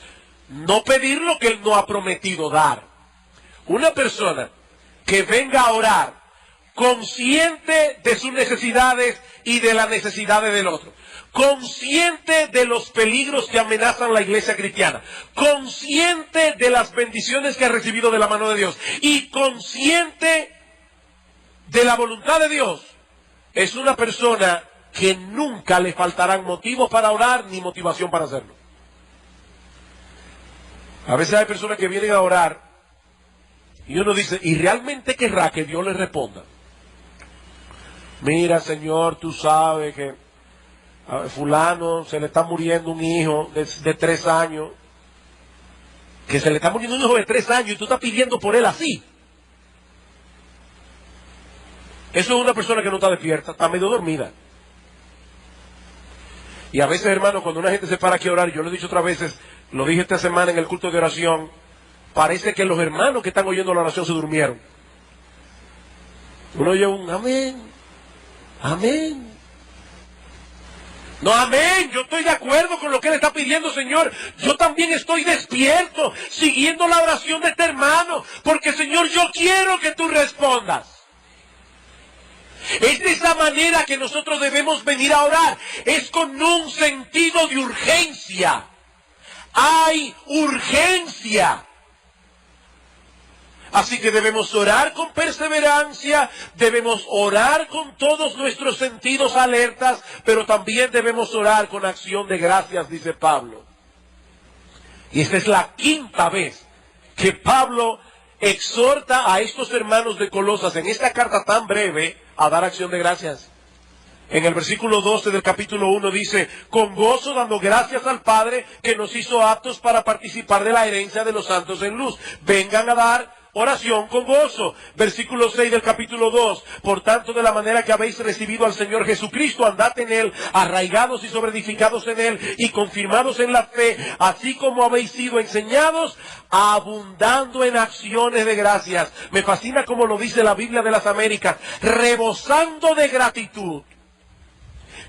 S1: No pedir lo que Él no ha prometido dar. Una persona que venga a orar consciente de sus necesidades y de las necesidades del otro, consciente de los peligros que amenazan la iglesia cristiana, consciente de las bendiciones que ha recibido de la mano de Dios y consciente de la voluntad de Dios, es una persona que nunca le faltarán motivos para orar ni motivación para hacerlo. A veces hay personas que vienen a orar y uno dice, ¿y realmente querrá que Dios le responda? Mira, Señor, tú sabes que a fulano se le está muriendo un hijo de 3 años. Que se le está muriendo un hijo de 3 años y tú estás pidiendo por él así. Eso es una persona que no está despierta, está medio dormida. Y a veces, hermano, cuando una gente se para aquí a orar, yo lo he dicho otras veces, lo dije esta semana en el culto de oración, parece que los hermanos que están oyendo la oración se durmieron. Uno oye un amén, amén. No, amén, yo estoy de acuerdo con lo que él está pidiendo, Señor. Yo también estoy despierto, siguiendo la oración de este hermano, porque, Señor, yo quiero que tú respondas. Es de esa manera que nosotros debemos venir a orar. Es con un sentido de urgencia. Hay urgencia. Así que debemos orar con perseverancia, debemos orar con todos nuestros sentidos alertas, pero también debemos orar con acción de gracias, dice Pablo. Y esta es la 5ª vez que Pablo exhorta a estos hermanos de Colosas en esta carta tan breve a dar acción de gracias. En el versículo 12 del capítulo 1 dice, con gozo dando gracias al Padre que nos hizo aptos para participar de la herencia de los santos en luz. Vengan a dar oración con gozo. Versículo 6 del capítulo 2. Por tanto, de la manera que habéis recibido al Señor Jesucristo, andad en Él, arraigados y sobreedificados en Él, y confirmados en la fe, así como habéis sido enseñados, abundando en acciones de gracias. Me fascina como lo dice la Biblia de las Américas, rebosando de gratitud.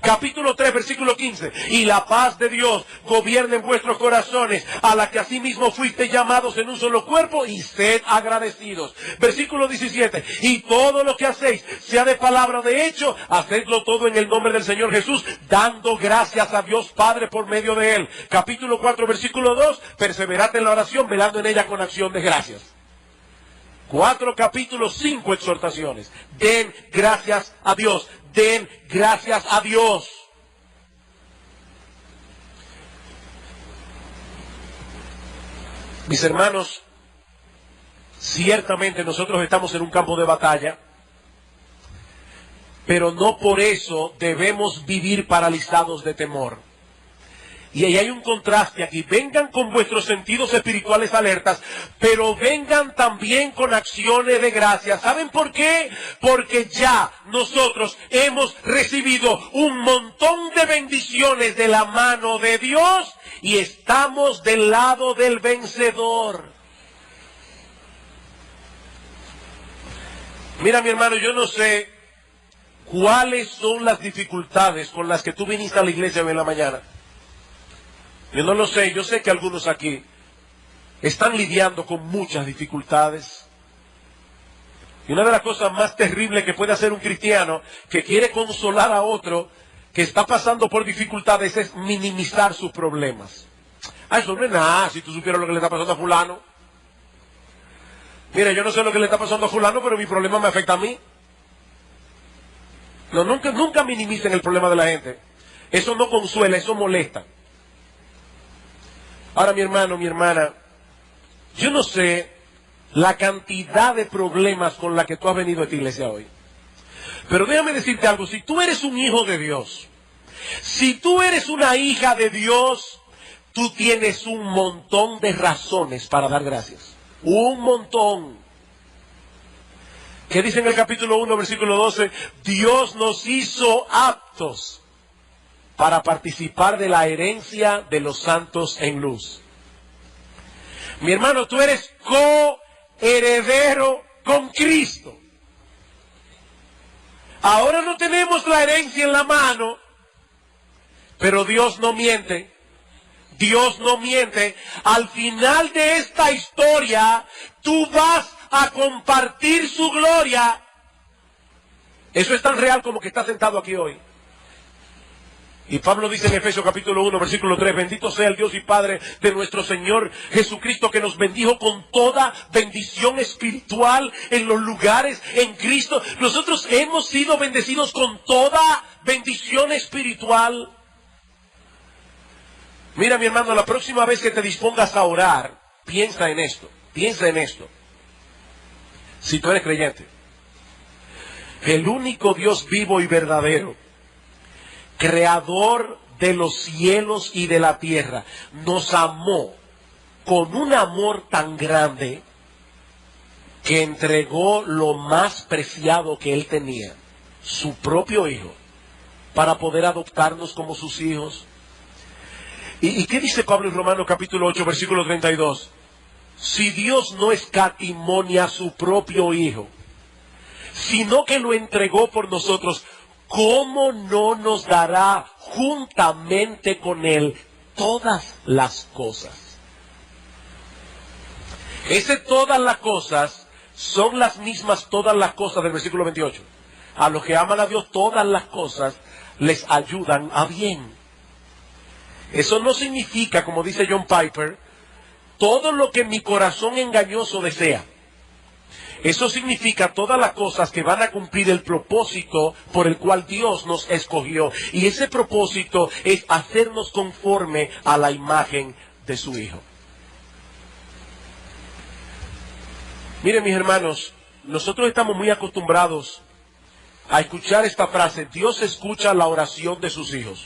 S1: Capítulo 3, versículo 15. Y la paz de Dios gobierne en vuestros corazones, a la que asimismo fuiste llamados en un solo cuerpo, y sed agradecidos. Versículo 17. Y todo lo que hacéis, sea de palabra o de hecho, hacedlo todo en el nombre del Señor Jesús, dando gracias a Dios Padre por medio de Él. Capítulo 4, versículo 2. Perseverad en la oración, velando en ella con acción de gracias. 4 capítulos, 5 exhortaciones. Den gracias a Dios. Den gracias a Dios. Mis hermanos, ciertamente nosotros estamos en un campo de batalla, pero no por eso debemos vivir paralizados de temor. Y ahí hay un contraste aquí. Vengan con vuestros sentidos espirituales alertas, pero vengan también con acciones de gracia. ¿Saben por qué? Porque ya nosotros hemos recibido un montón de bendiciones de la mano de Dios y estamos del lado del vencedor. Mira, mi hermano, yo no sé cuáles son las dificultades con las que tú viniste a la iglesia hoy en la mañana. Yo no lo sé, yo sé que algunos aquí están lidiando con muchas dificultades. Y una de las cosas más terribles que puede hacer un cristiano que quiere consolar a otro que está pasando por dificultades es minimizar sus problemas. Eso no es nada, si tú supieras lo que le está pasando a fulano. Mira, yo no sé lo que le está pasando a fulano, pero mi problema me afecta a mí. No, nunca minimicen el problema de la gente. Eso no consuela, eso molesta. Ahora, mi hermano, mi hermana, yo no sé la cantidad de problemas con la que tú has venido a esta iglesia hoy. Pero déjame decirte algo, si tú eres un hijo de Dios, si tú eres una hija de Dios, tú tienes un montón de razones para dar gracias. Un montón. ¿Qué dice en el capítulo 1, versículo 12? Dios nos hizo aptos para participar de la herencia de los santos en luz. Mi hermano, tú eres coheredero con Cristo. Ahora no tenemos la herencia en la mano, pero Dios no miente. Dios no miente. Al final de esta historia, tú vas a compartir su gloria. Eso es tan real como que estás sentado aquí hoy. Y Pablo dice en Efesios capítulo 1, versículo 3, bendito sea el Dios y Padre de nuestro Señor Jesucristo, que nos bendijo con toda bendición espiritual en los lugares en Cristo. Nosotros hemos sido bendecidos con toda bendición espiritual. Mira, mi hermano, la próxima vez que te dispongas a orar, piensa en esto, piensa en esto. Si tú eres creyente, el único Dios vivo y verdadero, creador de los cielos y de la tierra, nos amó con un amor tan grande que entregó lo más preciado que Él tenía, su propio Hijo, para poder adoptarnos como sus hijos. ¿Y qué dice Pablo en Romanos capítulo 8, versículo 32? Si Dios no escatimó ni a su propio Hijo, sino que lo entregó por nosotros, ¿cómo no nos dará juntamente con Él todas las cosas? Ese todas las cosas son las mismas todas las cosas del versículo 28. A los que aman a Dios, todas las cosas les ayudan a bien. Eso no significa, como dice John Piper, todo lo que mi corazón engañoso desea. Eso significa todas las cosas que van a cumplir el propósito por el cual Dios nos escogió. Y ese propósito es hacernos conforme a la imagen de su Hijo. Miren, mis hermanos, nosotros estamos muy acostumbrados a escuchar esta frase: Dios escucha la oración de sus hijos.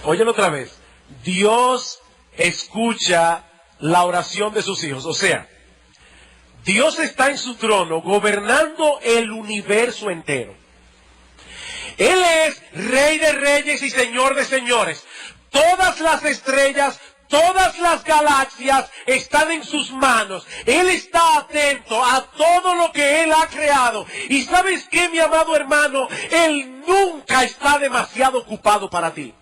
S1: Óyelo otra vez. Dios escucha la oración de sus hijos. O sea, Dios está en su trono gobernando el universo entero. Él es Rey de reyes y Señor de señores. Todas las estrellas, Todas las galaxias están en sus manos. Él está atento a todo lo que Él ha creado. Y ¿sabes qué, mi amado hermano? Él nunca está demasiado ocupado para ti.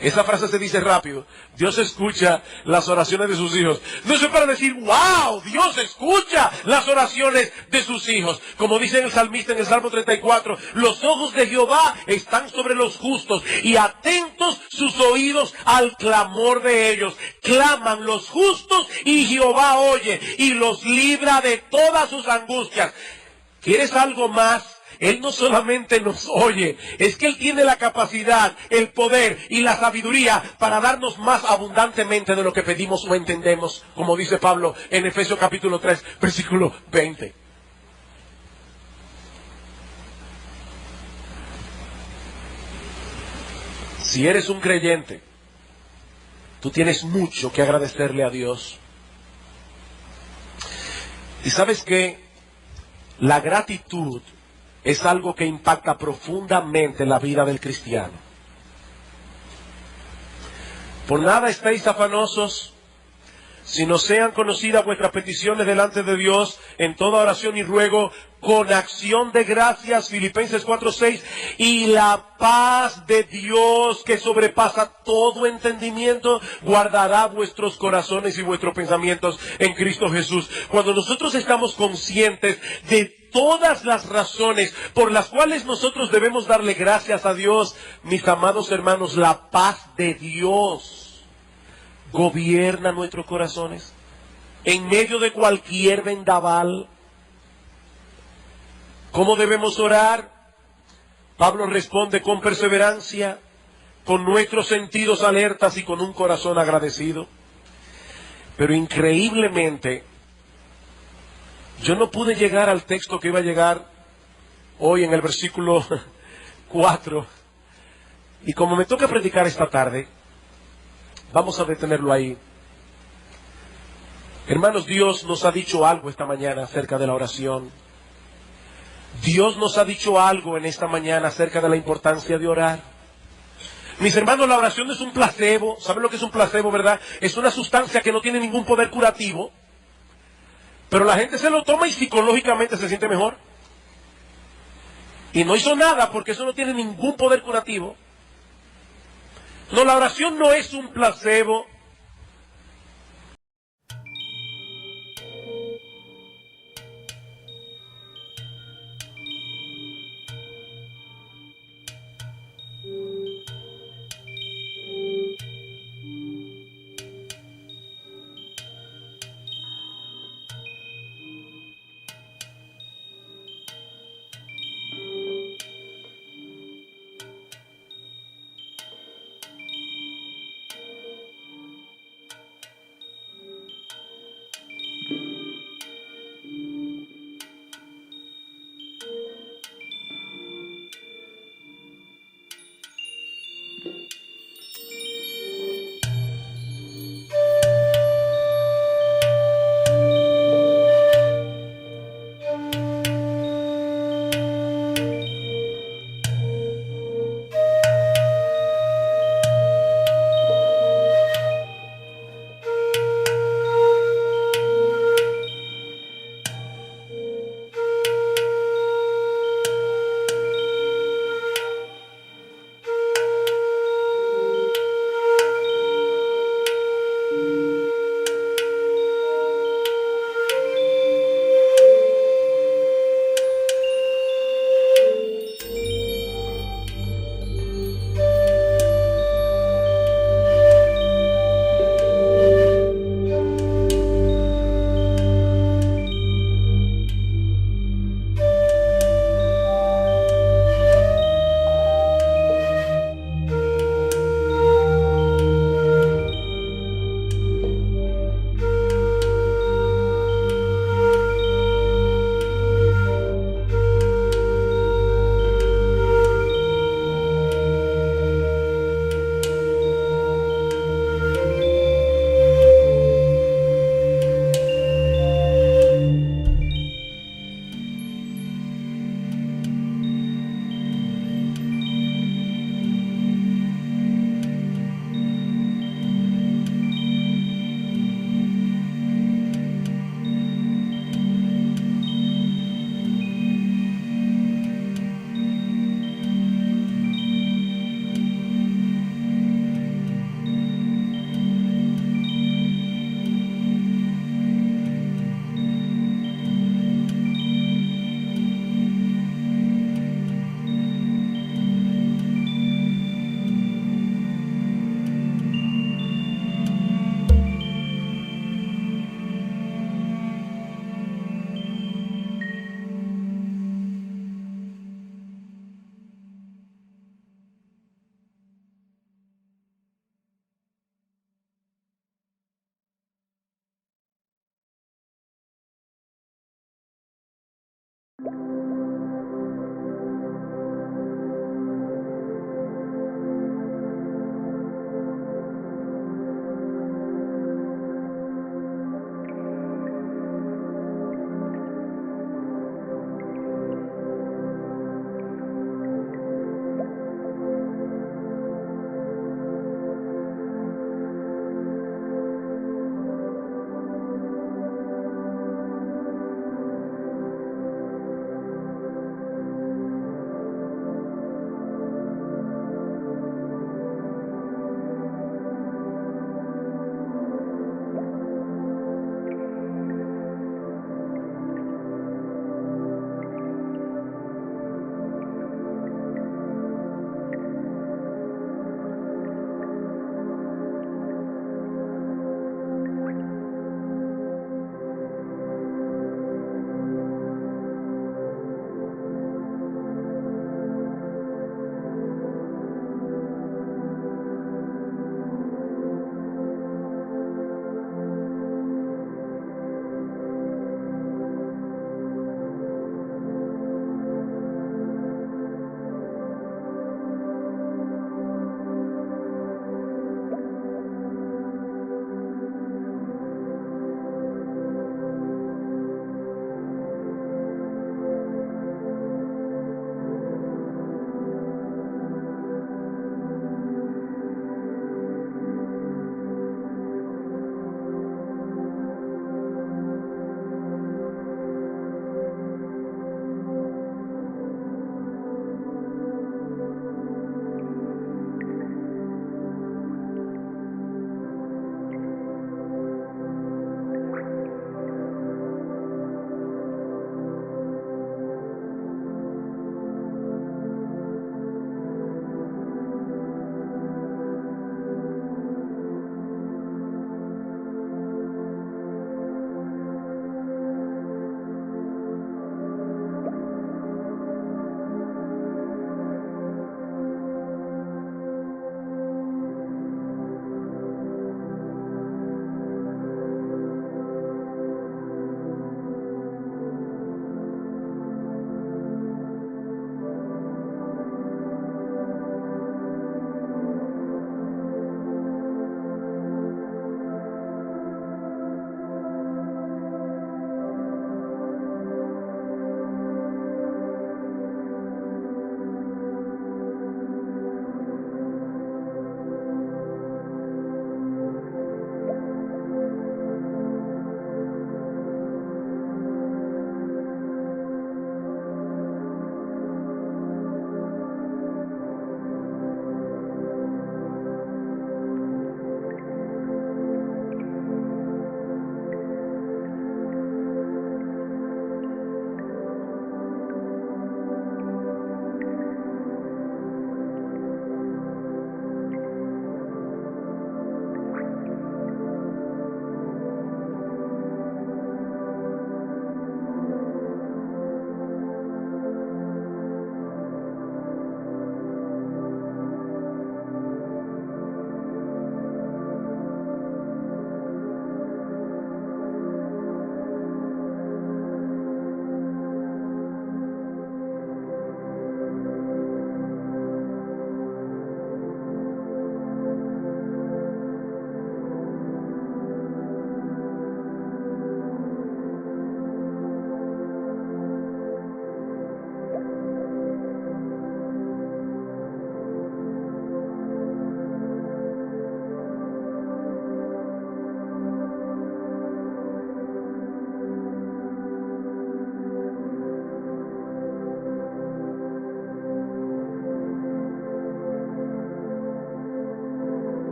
S1: Esa frase se dice rápido. Dios escucha las oraciones de sus hijos. No es para decir, wow, Dios escucha las oraciones de sus hijos. Como dice el salmista en el Salmo 34, los ojos de Jehová están sobre los justos y atentos sus oídos al clamor de ellos. Claman los justos y Jehová oye y los libra de todas sus angustias. ¿Quieres algo más? Él no solamente nos oye, es que Él tiene la capacidad, el poder y la sabiduría para darnos más abundantemente de lo que pedimos o entendemos, como dice Pablo en Efesios capítulo 3, versículo 20. Si eres un creyente, tú tienes mucho que agradecerle a Dios. ¿Y sabes qué? La gratitud es algo que impacta profundamente la vida del cristiano. Por nada estéis afanosos, sino sean conocidas vuestras peticiones delante de Dios en toda oración y ruego con acción de gracias, Filipenses 4:6, y la paz de Dios que sobrepasa todo entendimiento guardará vuestros corazones y vuestros pensamientos en Cristo Jesús. Cuando nosotros estamos conscientes de todas las razones por las cuales nosotros debemos darle gracias a Dios, mis amados hermanos, la paz de Dios gobierna nuestros corazones en medio de cualquier vendaval. ¿Cómo debemos orar? Pablo responde con perseverancia, con nuestros sentidos alertas y con un corazón agradecido. Pero increíblemente, yo no pude llegar al texto que iba a llegar hoy en el versículo 4. Y como me toca predicar esta tarde, vamos a detenerlo ahí. Hermanos, Dios nos ha dicho algo esta mañana acerca de la oración. Dios nos ha dicho algo en esta mañana acerca de la importancia de orar. Mis hermanos, la oración no es un placebo. ¿Saben lo que es un placebo, verdad? Es una sustancia que no tiene ningún poder curativo. Pero la gente se lo toma y psicológicamente se siente mejor. Y no hizo nada porque eso no tiene ningún poder curativo. No, la oración no es un placebo.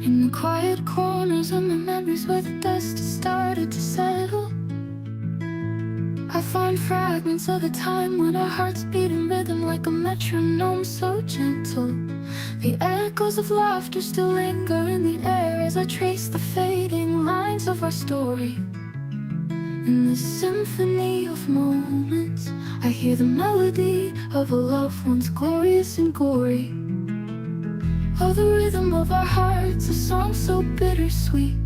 S2: In the quiet corners of my memories where the dust has started to settle, I find fragments of a time when our hearts beat in rhythm like a metronome so gentle. The echoes of laughter still linger in the air as I trace the fading lines of our story. In this symphony of moments, I hear the melody of a love once glorious and gory. Oh, the rhythm of our hearts, a song so bittersweet,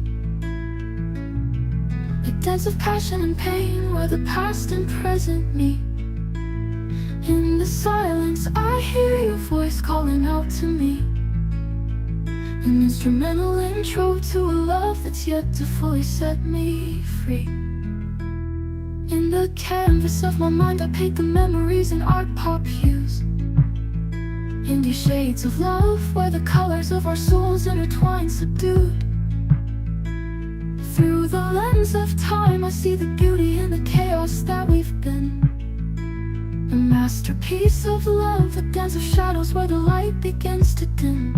S2: a dance of passion and pain where the past and present meet. In the silence, I hear your voice calling out to me, an instrumental intro to a love that's yet to fully set me free. In the canvas of my mind, I paint the memories in art pop hues, indie shades of love where the colors of our souls intertwine subdued. Through the lens of time, I see the beauty in the chaos that we've been, a masterpiece of love, a dance of shadows where the light begins to dim.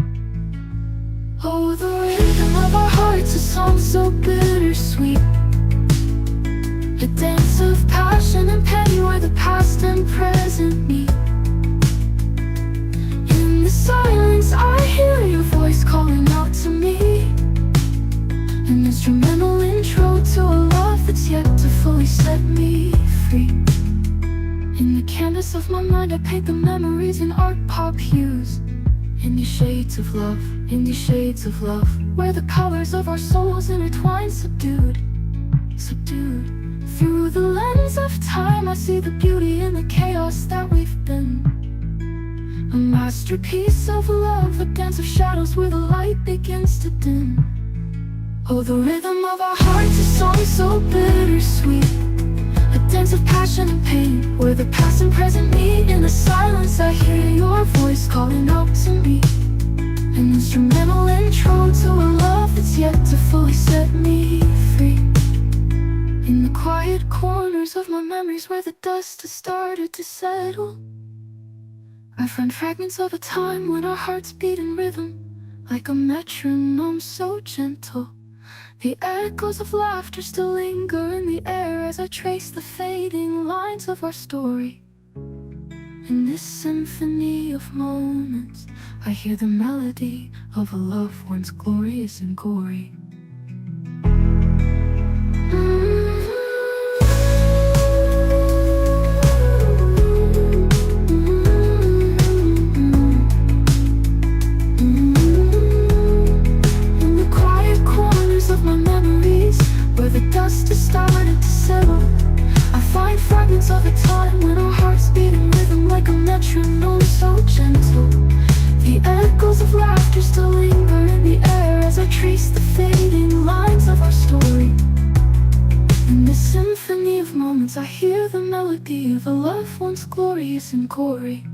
S2: Oh, the rhythm of our hearts, a song so bittersweet, a dance of passion and pain where the past and present meet. In the silence, I hear your voice calling out to me, an instrumental intro to a love that's yet to fully set me free. In the canvas of my mind, I paint the memories in art pop hues, indie shades of love, indie shades of love, where the colors of our souls intertwine subdued, subdued. Through the lens of time, I see the beauty in the chaos that we've been, a masterpiece of love, a dance of shadows where the light begins to dim. Oh, the rhythm of our hearts, a song so bittersweet, a dance of passion and pain where the past and present meet. In the silence, I hear your voice calling out to me, an instrumental intro to a love that's yet to fully set me free. In the quiet corners of my memories where the dust has started to settle, I find fragments of a time when our hearts beat in rhythm like a metronome so gentle. The echoes of laughter still linger in the air as I trace the fading lines of our story. In this symphony of moments, I hear the melody of a love once glorious and gory. Dust has started to settle, I find fragments of a time when our hearts beat in rhythm like a metronome so gentle. The echoes of laughter still linger in the air as I trace the fading lines of our story. In this symphony of moments, I hear the melody of a love once glorious and gory.